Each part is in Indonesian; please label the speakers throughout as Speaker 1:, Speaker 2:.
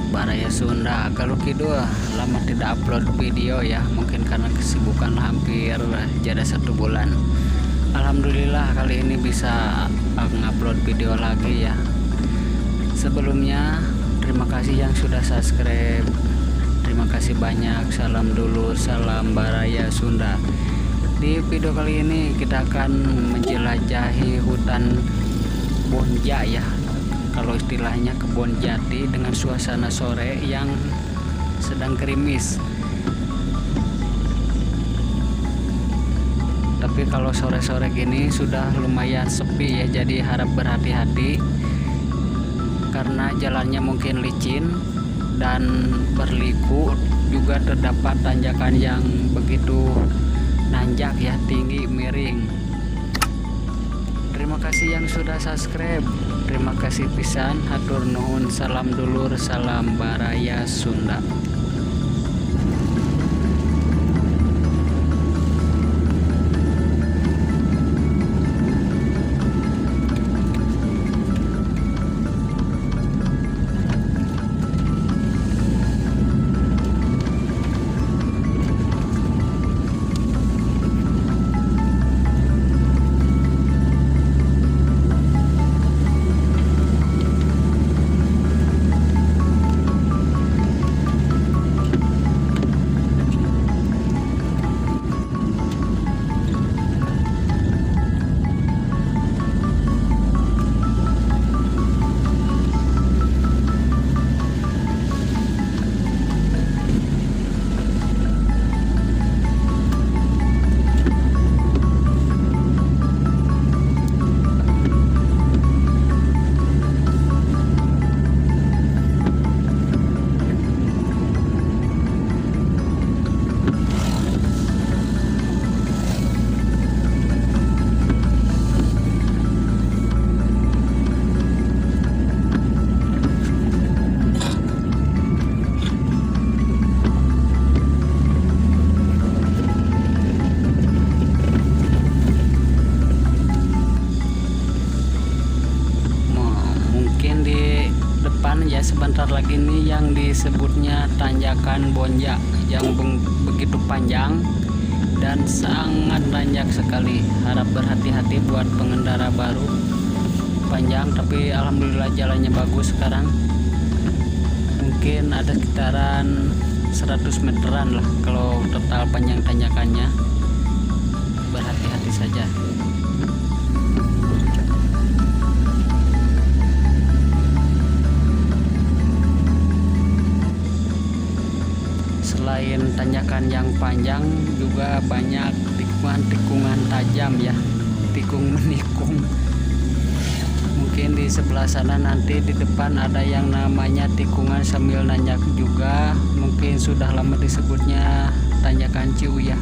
Speaker 1: Baraya Sunda. Kalau Kidul lama tidak upload video ya, mungkin karena kesibukan hampir jeda 1 bulan. Alhamdulillah kali ini bisa ngupload video lagi ya. Sebelumnya terima kasih yang sudah subscribe, terima kasih banyak. Salam dulur, salam Baraya Sunda. Di video kali ini kita akan menjelajahi hutan Bonja ya, kalau istilahnya kebun jati, dengan suasana sore yang sedang gerimis. Tapi kalau sore-sore gini sudah lumayan sepi ya, jadi harap berhati-hati karena jalannya mungkin licin dan berliku, juga terdapat tanjakan yang begitu nanjak ya, tinggi, miring. Terima kasih yang sudah subscribe, terima kasih pisan, hatur nuhun, salam dulur, salam Baraya Sunda. Ya, sebentar lagi nih yang disebutnya tanjakan Bonja yang begitu panjang dan sangat nanjak sekali. Harap berhati-hati buat pengendara baru. Panjang tapi alhamdulillah jalannya bagus sekarang. Mungkin ada sekitaran 100 meteran lah kalau total panjang tanjakannya. Berhati-hati saja. Selain tanjakan yang panjang, juga banyak tikungan-tikungan tajam ya, tikung menikung. Mungkin di sebelah sana nanti di depan ada yang namanya tikungan sambil nanjak juga, mungkin sudah lama disebutnya tanjakan Ciuyah.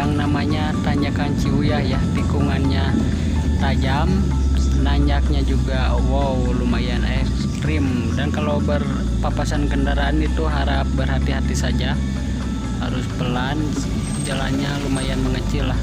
Speaker 1: yang namanya tanjakan Ciuyah ya, tikungannya tajam, nanjaknya juga wow lumayan rem. Dan kalau berpapasan kendaraan itu harap berhati-hati saja, harus pelan, jalannya lumayan mengecil lah.